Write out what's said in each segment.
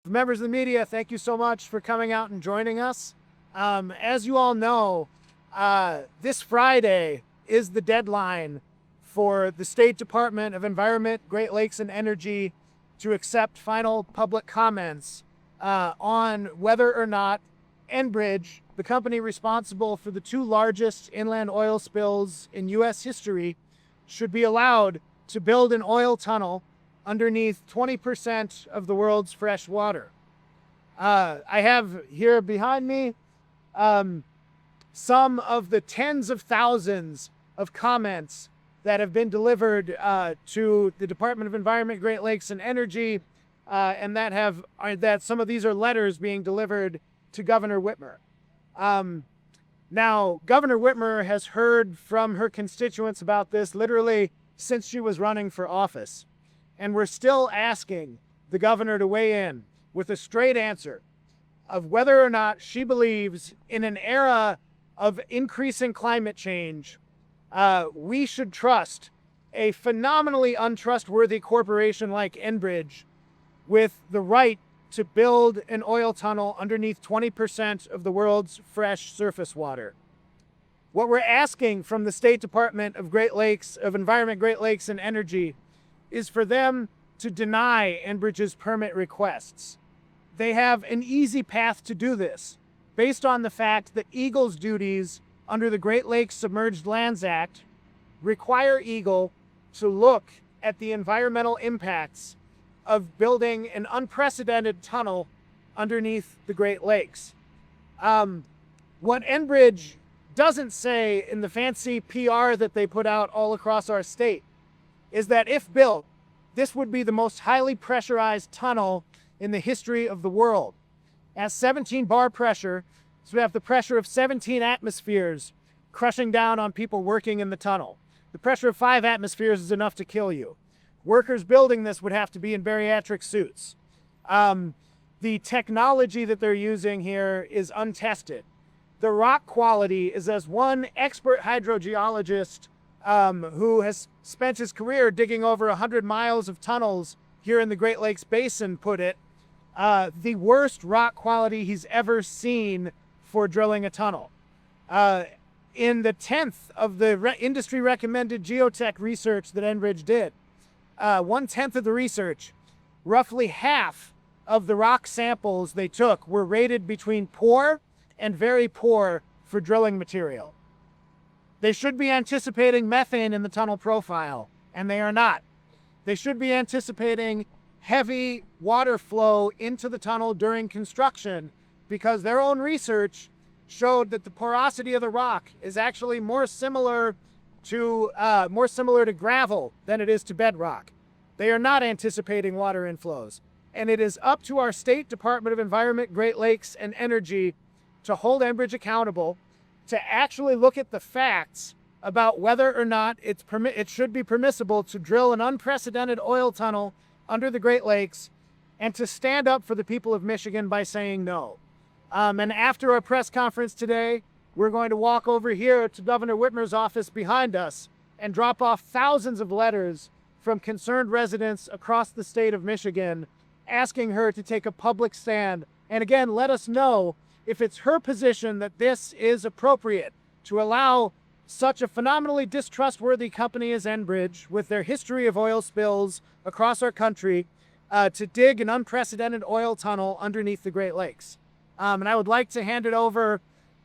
Members of the media, thank you so much for coming out and joining us. As you all know, this Friday is the deadline for the State Department of Environment, Great Lakes, and Energy to accept final public comments on whether or not Enbridge, the company responsible for the two largest inland oil spills in U.S. history, should be allowed to build an oil tunnel underneath 20% of the world's fresh water. I have here behind me some of the tens of thousands of comments that have been delivered to the Department of Environment, Great Lakes, and Energy, and that some of these are letters being delivered to Governor Whitmer. Now, Governor Whitmer has heard from her constituents about this literally since she was running for office. And we're still asking the governor to weigh in with a straight answer of whether or not she believes in an era of increasing climate change, we should trust a phenomenally untrustworthy corporation like Enbridge with the right to build an oil tunnel underneath 20% of the world's fresh surface water. What we're asking from the State Department of Environment, Great Lakes, and Energy is for them to deny Enbridge's permit requests. They have an easy path to do this, based on the fact that EGLE's duties under the Great Lakes Submerged Lands Act require EGLE to look at the environmental impacts of building an unprecedented tunnel underneath the Great Lakes. What Enbridge doesn't say in the fancy PR that they put out all across our state is that if built, this would be the most highly pressurized tunnel in the history of the world. At 17 bar pressure, so we have the pressure of 17 atmospheres crushing down on people working in the tunnel. The pressure of 5 atmospheres is enough to kill you. Workers building this would have to be in bariatric suits. The technology that they're using here is untested. The rock quality is, as one expert hydrogeologist who has spent his career digging over 100 miles of tunnels here in the Great Lakes Basin put it, the worst rock quality he's ever seen for drilling a tunnel. In the 10th of the industry recommended geotech research that Enbridge did, 1/10 of the research, roughly half of the rock samples they took were rated between poor and very poor for drilling material. They should be anticipating methane in the tunnel profile, and they are not. They should be anticipating heavy water flow into the tunnel during construction because their own research showed that the porosity of the rock is actually more similar to gravel than it is to bedrock. They are not anticipating water inflows. And it is up to our State Department of Environment, Great Lakes, and Energy to hold Enbridge accountable, to actually look at the facts about whether or not it should be permissible to drill an unprecedented oil tunnel under the Great Lakes, and to stand up for the people of Michigan by saying no. And after our press conference today, we're going to walk over here to Governor Whitmer's office behind us and drop off thousands of letters from concerned residents across the state of Michigan asking her to take a public stand and again let us know if it's her position that this is appropriate to allow such a phenomenally distrustworthy company as Enbridge, with their history of oil spills across our country, to dig an unprecedented oil tunnel underneath the Great Lakes. And I would like to hand it over.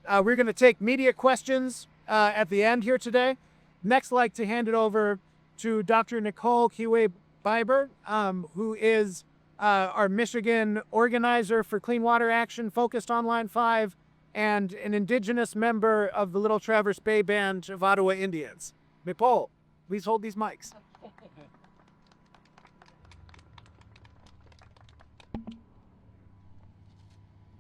We're going to take media questions at the end here today. Next, I'd like to hand it over to Dr. Nicole Kiwe-Biber, who is our Michigan organizer for Clean Water Action focused on Line 5, and an indigenous member of the Little Traverse Bay Band of Ottawa Indians. Nicole, please hold these mics.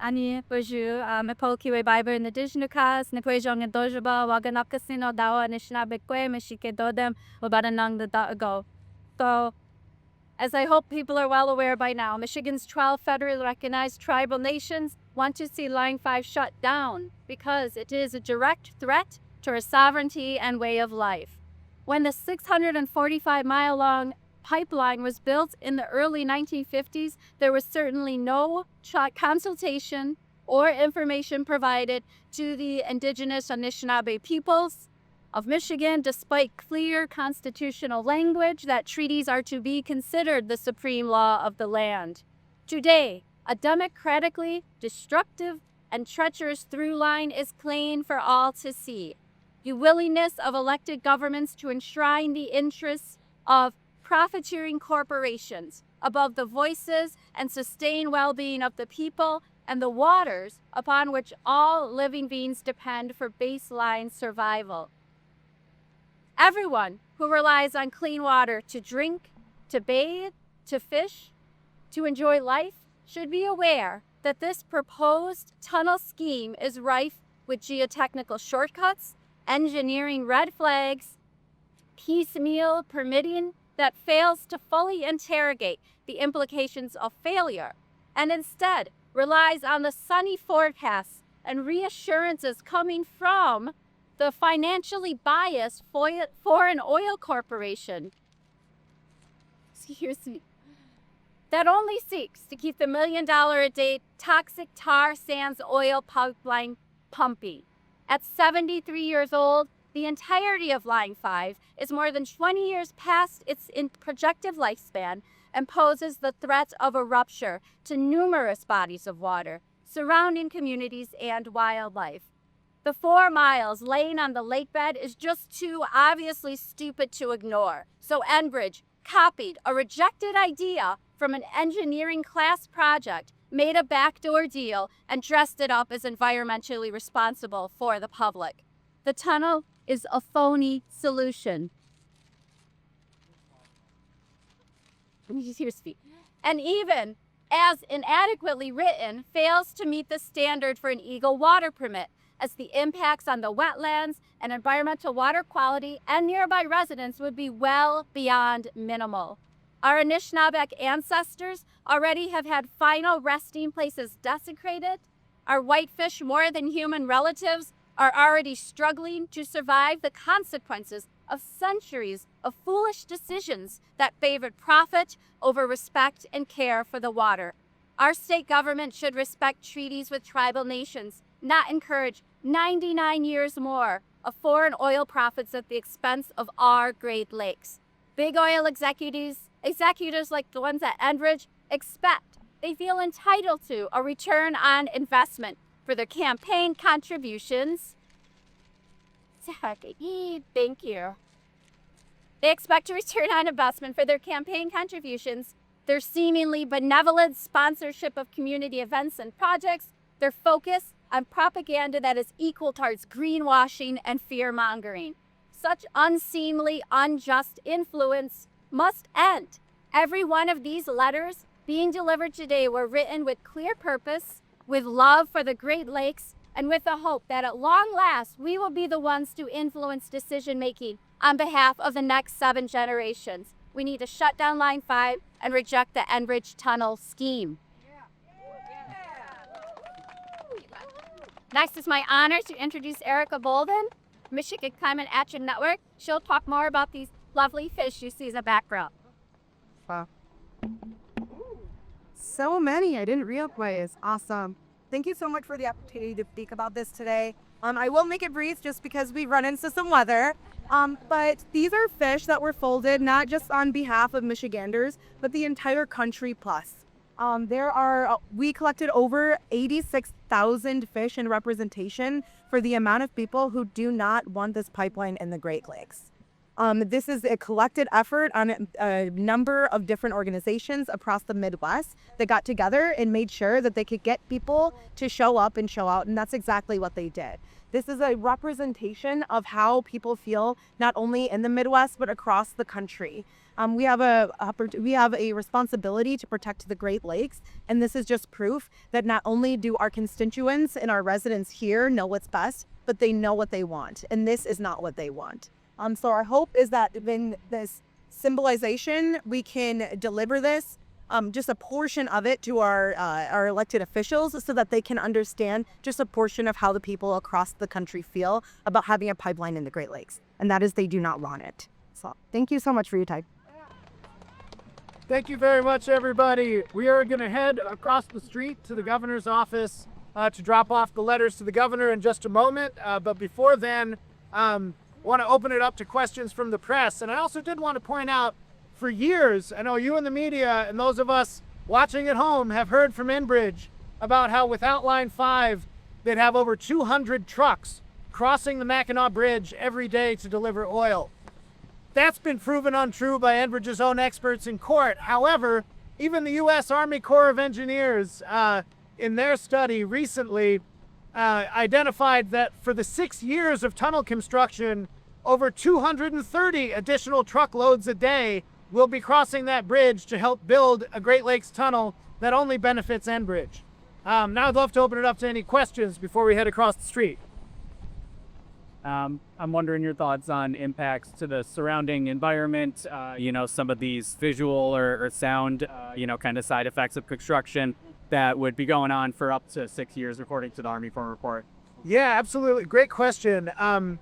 Ani bonjour, m'appelle Kiwe-Biber Indigenous, Nepojong and Dojaba, Waganakasino, Dawa, Nishnabekwe, Mishike Dodem, Wabadanang the Dago. So, as I hope people are well aware by now, Michigan's 12 federally recognized tribal nations want to see Line 5 shut down because it is a direct threat to our sovereignty and way of life. When the 645-mile-long pipeline was built in the early 1950s, there was certainly no consultation or information provided to the indigenous Anishinaabe peoples of Michigan, despite clear constitutional language that treaties are to be considered the supreme law of the land. Today, a democratically destructive and treacherous through line is plain for all to see. The willingness of elected governments to enshrine the interests of profiteering corporations above the voices and sustained well-being of the people and the waters upon which all living beings depend for baseline survival. Everyone who relies on clean water to drink, to bathe, to fish, to enjoy life should be aware that this proposed tunnel scheme is rife with geotechnical shortcuts, engineering red flags, piecemeal permitting that fails to fully interrogate the implications of failure, and instead relies on the sunny forecasts and reassurances coming from the financially biased foreign oil corporation. Excuse me. That only seeks to keep the $1 million a day toxic tar sands oil pipeline pumping. At 73 years old, the entirety of Line 5 is more than 20 years past its projected lifespan and poses the threat of a rupture to numerous bodies of water, surrounding communities and wildlife. The 4 miles laying on the lakebed is just too obviously stupid to ignore, so Enbridge copied a rejected idea from an engineering class project, made a backdoor deal, and dressed it up as environmentally responsible for the public. The tunnel is a phony solution. And even as inadequately written, fails to meet the standard for an EGLE water permit, as the impacts on the wetlands and environmental water quality and nearby residents would be well beyond minimal. Our Anishinaabe ancestors already have had final resting places desecrated. Our whitefish, more than human relatives, are already struggling to survive the consequences of centuries of foolish decisions that favored profit over respect and care for the water. Our state government should respect treaties with tribal nations, not encourage 99 years more of foreign oil profits at the expense of our Great Lakes. Big oil executives like the ones at Enbridge they feel entitled to a return on investment for their campaign contributions. Thank you. They expect a return on investment for their campaign contributions, their seemingly benevolent sponsorship of community events and projects, their focus on propaganda that is equal towards greenwashing and fear-mongering. Such unseemly, unjust influence must end. Every one of these letters being delivered today were written with clear purpose, with love for the Great Lakes, and with the hope that at long last we will be the ones to influence decision-making on behalf of the next 7 generations. We need to shut down Line 5 and reject the Enbridge tunnel scheme. Next, it's my honor to introduce Erica Bolden, Michigan Climate Action Network. She'll talk more about these lovely fish you see as a background. Wow. So many, I didn't realize. Awesome. Thank you so much for the opportunity to speak about this today. I will make it brief just because we run into some weather. But these are fish that were folded not just on behalf of Michiganders, but the entire country plus. We collected over 86,000 fish in representation for the amount of people who do not want this pipeline in the Great Lakes. This is a collected effort on a number of different organizations across the Midwest that got together and made sure that they could get people to show up and show out, and that's exactly what they did. This is a representation of how people feel not only in the Midwest but across the country. We have a responsibility to protect the Great Lakes, and this is just proof that not only do our constituents and our residents here know what's best, but they know what they want, and this is not what they want. So our hope is that in this symbolization, we can deliver this, just a portion of it to our elected officials so that they can understand just a portion of how the people across the country feel about having a pipeline in the Great Lakes, and that is they do not want it. So thank you so much for your time. Thank you very much, everybody. We are going to head across the street to the governor's office to drop off the letters to the governor in just a moment. But before then, want to open it up to questions from the press. And I also did want to point out, for years, I know you in the media and those of us watching at home have heard from Enbridge about how without Line 5, they'd have over 200 trucks crossing the Mackinac Bridge every day to deliver oil. That's been proven untrue by Enbridge's own experts in court. However, even the U.S. Army Corps of Engineers, in their study recently, identified that for the 6 years of tunnel construction, over 230 additional truckloads a day will be crossing that bridge to help build a Great Lakes tunnel that only benefits Enbridge. Now I'd love to open it up to any questions before we head across the street. I'm wondering your thoughts on impacts to the surrounding environment, some of these visual or sound, kind of side effects of construction that would be going on for up to 6 years, according to the Army Corps report. Yeah, absolutely. Great question.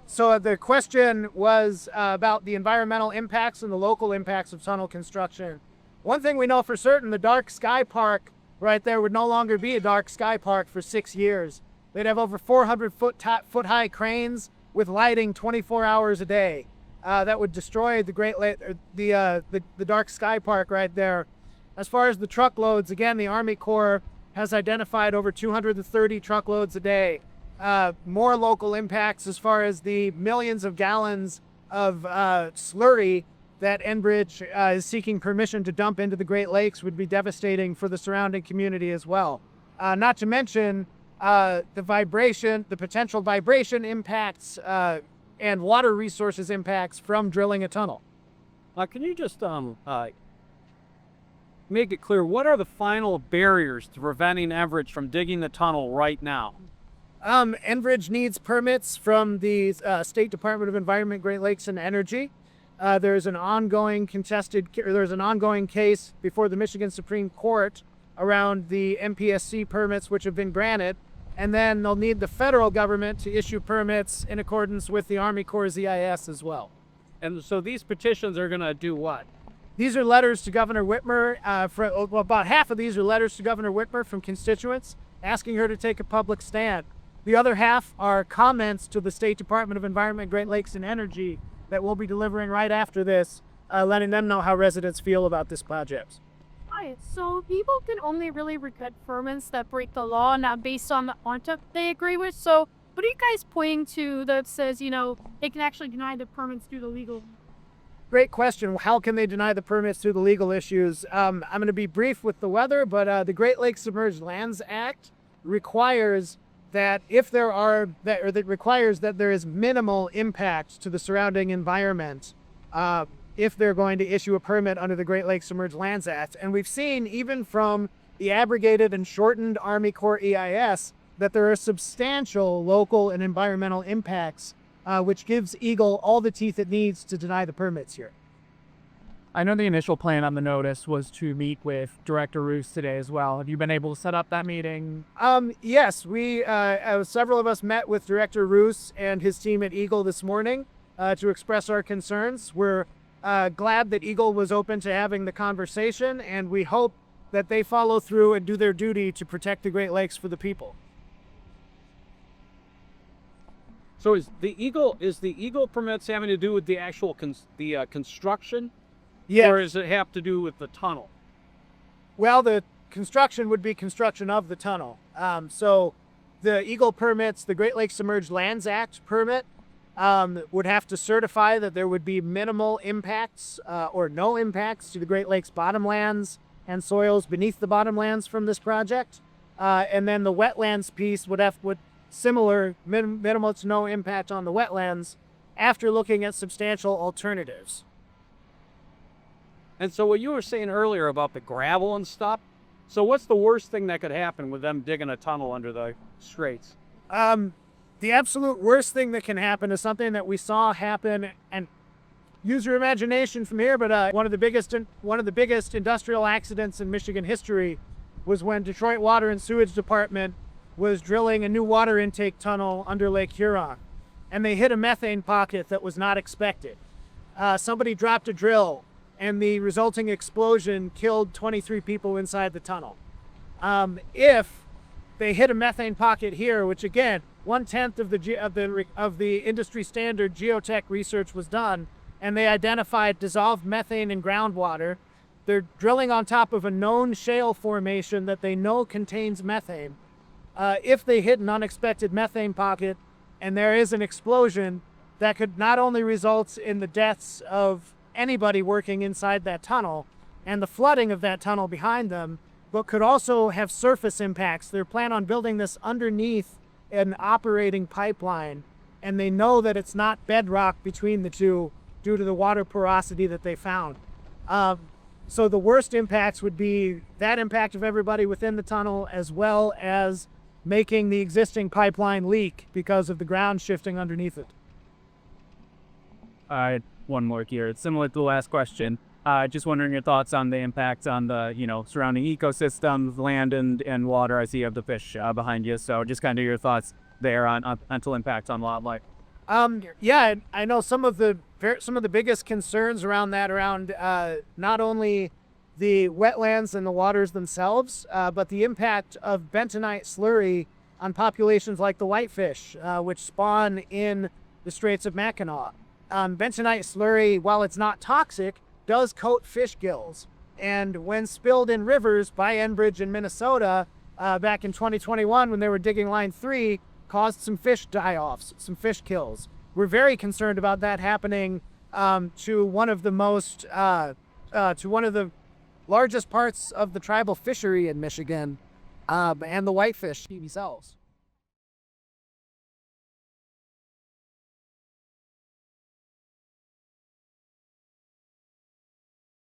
So the question was about the environmental impacts and the local impacts of tunnel construction. One thing we know for certain, the dark sky park right there would no longer be a dark sky park for 6 years. They'd have over 400 foot high cranes with lighting 24 hours a day. That would destroy the the dark sky park right there. As far as the truckloads, again, the Army Corps has identified over 230 truckloads a day. More local impacts as far as the millions of gallons of slurry that Enbridge is seeking permission to dump into the Great Lakes would be devastating for the surrounding community as well. Not to mention the potential vibration impacts and water resources impacts from drilling a tunnel. Can you just make it clear, what are the final barriers to preventing Enbridge from digging the tunnel right now? Enbridge needs permits from the State Department of Environment, Great Lakes, and Energy. There's an ongoing case before the Michigan Supreme Court around the MPSC permits which have been granted, and then they'll need the federal government to issue permits in accordance with the Army Corps' EIS as well. And so these petitions are going to do what? These are letters to Governor Whitmer. About half of these are letters to Governor Whitmer from constituents asking her to take a public stand. The other half are comments to the State Department of Environment, Great Lakes, and Energy that we'll be delivering right after this, letting them know how residents feel about this project. Hi, so people can only really get permits that break the law, not based on the content they agree with. So what are you guys pointing to that says, they can actually deny the permits due to legal? Great question. How can they deny the permits through the legal issues? I'm going to be brief with the weather, but the Great Lakes Submerged Lands Act requires that there is minimal impact to the surrounding environment if they're going to issue a permit under the Great Lakes Submerged Lands Act. And we've seen, even from the abrogated and shortened Army Corps EIS, that there are substantial local and environmental impacts, which gives EGLE all the teeth it needs to deny the permits here. I know the initial plan on the notice was to meet with Director Roos today as well. Have you been able to set up that meeting? Yes, we several of us met with Director Roos and his team at EGLE this morning to express our concerns. We're glad that EGLE was open to having the conversation, and we hope that they follow through and do their duty to protect the Great Lakes for the people. So is the EGLE permits having to do with the actual construction? Yeah. Or does it have to do with the tunnel? Well, the construction would be construction of the tunnel. So the EGLE permits, the Great Lakes Submerged Lands Act permit, would have to certify that there would be minimal impacts or no impacts to the Great Lakes bottomlands and soils beneath the bottomlands from this project. And then the wetlands piece would similar minimal to no impact on the wetlands after looking at substantial alternatives. And so what you were saying earlier about the gravel and stuff, so what's the worst thing that could happen with them digging a tunnel under the straits? The absolute worst thing that can happen is something that we saw happen, and use your imagination from here, but one of the biggest industrial accidents in Michigan history was when Detroit Water and Sewage Department was drilling a new water intake tunnel under Lake Huron, and they hit a methane pocket that was not expected. Somebody dropped a drill, and the resulting explosion killed 23 people inside the tunnel. If they hit a methane pocket here, which again, 1/10 of the industry standard geotech research was done, and they identified dissolved methane in groundwater. They're drilling on top of a known shale formation that they know contains methane. If they hit an unexpected methane pocket and there is an explosion, that could not only result in the deaths of anybody working inside that tunnel and the flooding of that tunnel behind them, but could also have surface impacts. They plan on building this underneath an operating pipeline, and they know that it's not bedrock between the two due to the water porosity that they found. So the worst impacts would be that impact of everybody within the tunnel, as well as making the existing pipeline leak because of the ground shifting underneath it. All right, one more here. It's similar to the last question. Just wondering your thoughts on the impacts on the, surrounding ecosystems, land and water. I see you have the fish behind you, so just kind of your thoughts there on potential impacts on wildlife. Yeah, I know some of the biggest concerns around not only the wetlands and the waters themselves, but the impact of bentonite slurry on populations like the whitefish, which spawn in the Straits of Mackinac. Bentonite slurry, while it's not toxic, does coat fish gills. And when spilled in rivers by Enbridge in Minnesota back in 2021 when they were digging Line 3, caused some fish die-offs, some fish kills. We're very concerned about that happening to one of the largest parts of the tribal fishery in Michigan, and the whitefish themselves.